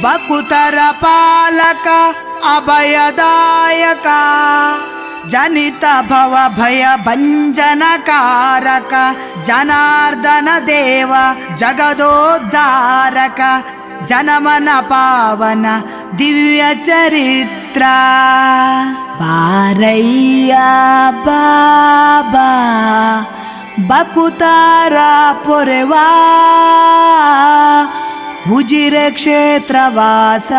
ಭಕುತರ ಪಾಲಕ ಅಭಯದಾಯಕ ಜನಿತ ಭವ ಭಯ ಭಂಜನಕಾರಕ ಜನಾರ್ದನ ದೇವ ಜಗದೋದ್ಧಾರಕ ಜನಮನ ಪಾವನ ದಿವ್ಯ ಚರಿತ್ರ ಬಾರಯ್ಯ ಬಾಬಾ ಭಕುತರ ಪೊರೆವಾ ಉಜಿರೆ ಕ್ಷೇತ್ರವಾಸ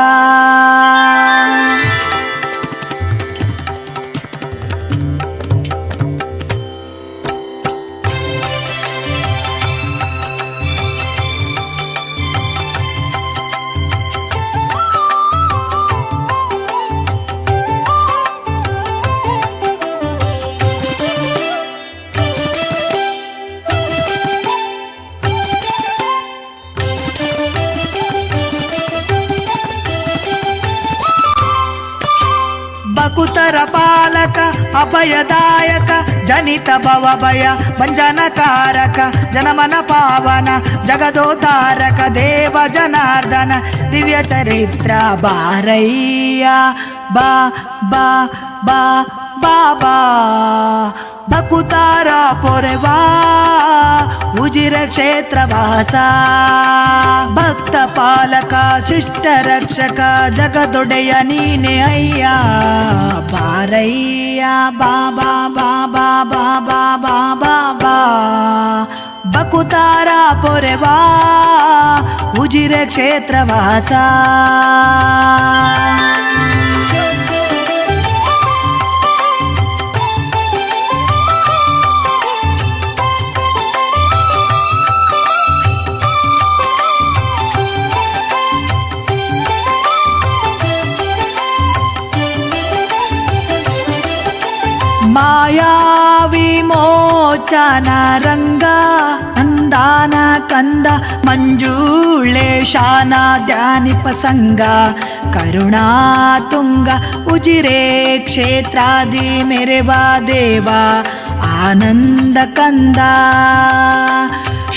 ಭಕುತರ ಪಾಲಕ ಅಭಯದಾಯಕ ಜನಿತ ಭವ ಭಯ ಭಂಜನಕಾರಕ ಜನಮನ ಪಾವನ ಜಗದೋದ್ಧಾರಕ ದೇವ ಜನಾರ್ದನ ದಿವ್ಯ ಚರಿತ್ರ ಬಾರಯ್ಯ ಬಾ ಬಾ ಬಾ ಬಾಬಾ ಭಕುತರ ಪೊರೆವಾ ಉಜಿರೆ ಕ್ಷೇತ್ರವಾಸ ಭಕ್ತ ಪಾಲಕ ಶಿಷ್ಟ ರಕ್ಷಕ ಜಗದೊಡೆಯ ನೀನೆ ಅಯ್ಯ ಬಾರಯ್ಯ ಬಾಬಾ ಬಾಬಾ ಬಾಬಾ ಬಾಬಾ ಬಾ ಭಕುತರ ಪೊರೆವಾ ಉಜಿರೆ ಕ್ಷೇತ್ರವಾಸ ಮಾಯಾ ವಿಮೋಚನ ರಂಗ ನಂದಾನ ಕಂದ ಮಂಜುಳೇಶಾನ ಧ್ಯಾನಿಪ ಸಂಗ ಕರುಣಾ ತುಂಗ ಉಜಿರೆ ಕ್ಷೇತ್ರಾದಿ ಮೆರೆವಾ ದೇವ ಆನಂದ ಕಂದ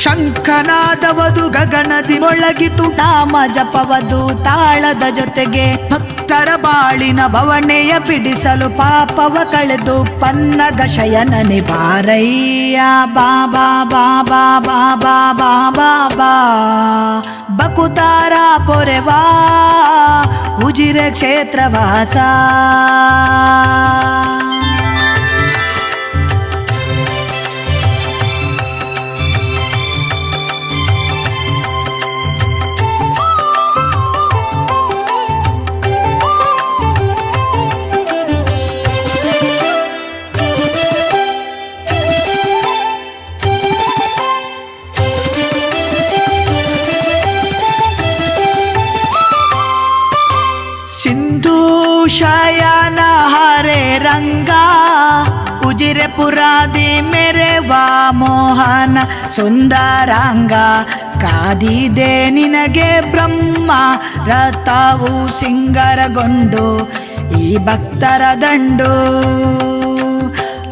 ಶಂಖನಾದವದು ಗಗನದಿ ಮೊಳಗಿತು ನಾಮ ಜಪವದು ತಾಳದ ಜೊತೆಗೆ ಭಕ್ತರ ಬಾಳಿನ ಭವಣೆಯ ಬಿಡಿಸಲು ಪಾಪವ ಕಳೆದು ಪನ್ನಗ ಶಯನನೆ ಬಾರಯ್ಯ ಬಾಬಾ ಬಾಬಾ ಬಾಬಾ ಬಾಬಾ ಬಾ ಭಕುತರ ಪೊರೆವಾ ಉಜಿರೆ ಕ್ಷೇತ್ರವಾಸ ಶಯನ ಹರೆ ರಂಗ ಉಜಿರೆ ಪುರಾದಿ ಮೆರೆವಾ ಮೋಹನ ಸುಂದರಾಂಗ ಕಾದಿದೆ ನಿನಗೆ ಬ್ರಹ್ಮ ರಥವು ಸಿಂಗರಗೊಂಡು ಈ ಭಕ್ತರ ದಂಡು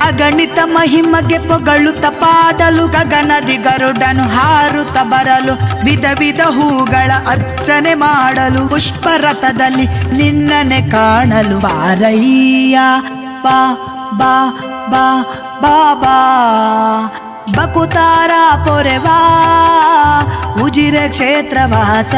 ಅಗಣಿತ ಮಹಿಮಗೆ ಪೊಗಳುತ್ತ ಪಾಡಲು ಗಗನದಿ ಗರುಡನು ಹಾರುತ್ತ ಬರಲು ವಿಧ ವಿಧ ಹೂಗಳ ಅರ್ಚನೆ ಮಾಡಲು ಪುಷ್ಪರಥದಲ್ಲಿ ನಿನ್ನನೆ ಕಾಣಲು ಬಾರಯ್ಯ ಬಾ ಬಾ ಬಾ ಬಾಬಾ ಭಕುತರ ಪೊರೆವಾ ಉಜಿರೆ ಕ್ಷೇತ್ರವಾಸ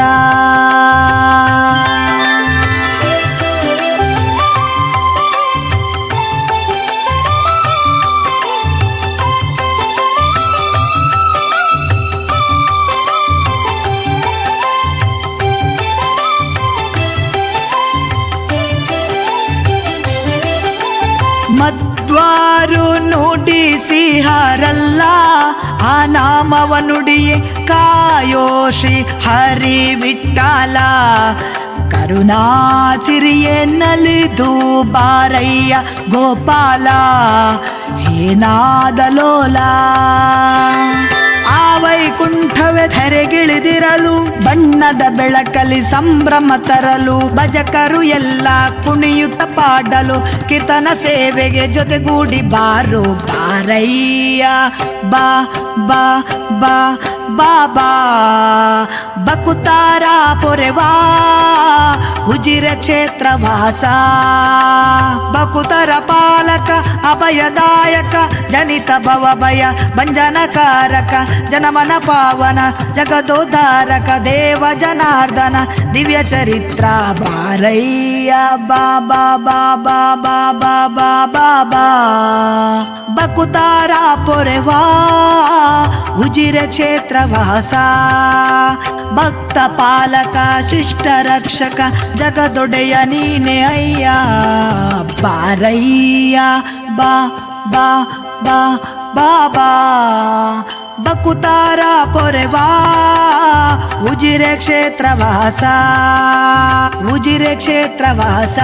ಮಧ್ವಾರು ನುಡಿಸಿ ಹರಲ್ಲ ಆ ನಾಮವ ನುಡಿಯೇ ಕಾಯೋ ಶ್ರೀ ಹರಿ ವಿಠಲ ಕರುಣಾ ಸಿರಿಯೇ ನಲಿದು ಬಾರಯ್ಯ ಗೋಪಾಲ ಹೇನಾದಲೋಲ ಆ ವೈಕುಂಠವೇ ಧರೆಗಿಳಿದಿರಲು ಬಣ್ಣದ ಬೆಳಕಲಿ ಸಂಭ್ರಮ ತರಲು ಭಜಕರು ಎಲ್ಲ ಕುಣಿಯುತ್ತ ಪಾಡಲು ಕೀರ್ತನ ಸೇವೆಗೆ ಜೊತೆಗೂಡಿ ಬಾರೋ ಬಾರಯ್ಯ ಬಾ ಬಾ ಬಾ ಬಾಬಾ ಬಕುತಾರ ಪೊರೆವಾ ಉಜಿರೆ ಕ್ಷೇತ್ರ ವಾಸ ಬಕುತರ ಪಾಲಕ ಅಭಯದಾಯಕ ಜನಿತ ಭವ ಭಯ ಭಂಜನಕಾರಕ ಜನಮನ ಪಾವನ ಜಗದೋದ್ಧಾರಕ ದೇವ ಜನಾರ್ದನ ದಿವ್ಯ ಚರಿತ್ರ ಬಾರಯ್ಯ ಬಾಬಾ ಬಾಬಾ ಬಾಬಾ ಬಾಬಾ ಬಾ ಬಕುತಾರ ಪೊರೆವಾ ಉಜಿರೆ ಕ್ಷೇತ್ರ ವಾಸ ಭಕ್ತ ಪಾಲಕ ಶಿಷ್ಟ ರಕ್ಷಕ ಜಗದೊಡೆಯ ನೀನೆ ಅಯ್ಯ ಬಾರಯ್ಯ ಬಾ ಬಾ ಬಾ ಬಾಬಾ ಬಕುತಾರ ಪೊರೆವಾ ಉಜಿರೆ ಕ್ಷೇತ್ರ ವಾಸ ಉಜಿರೆ ಕ್ಷೇತ್ರ ವಾಸ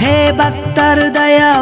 ಹೇ ಭಕ್ತ ಹೃದಯವಾಸ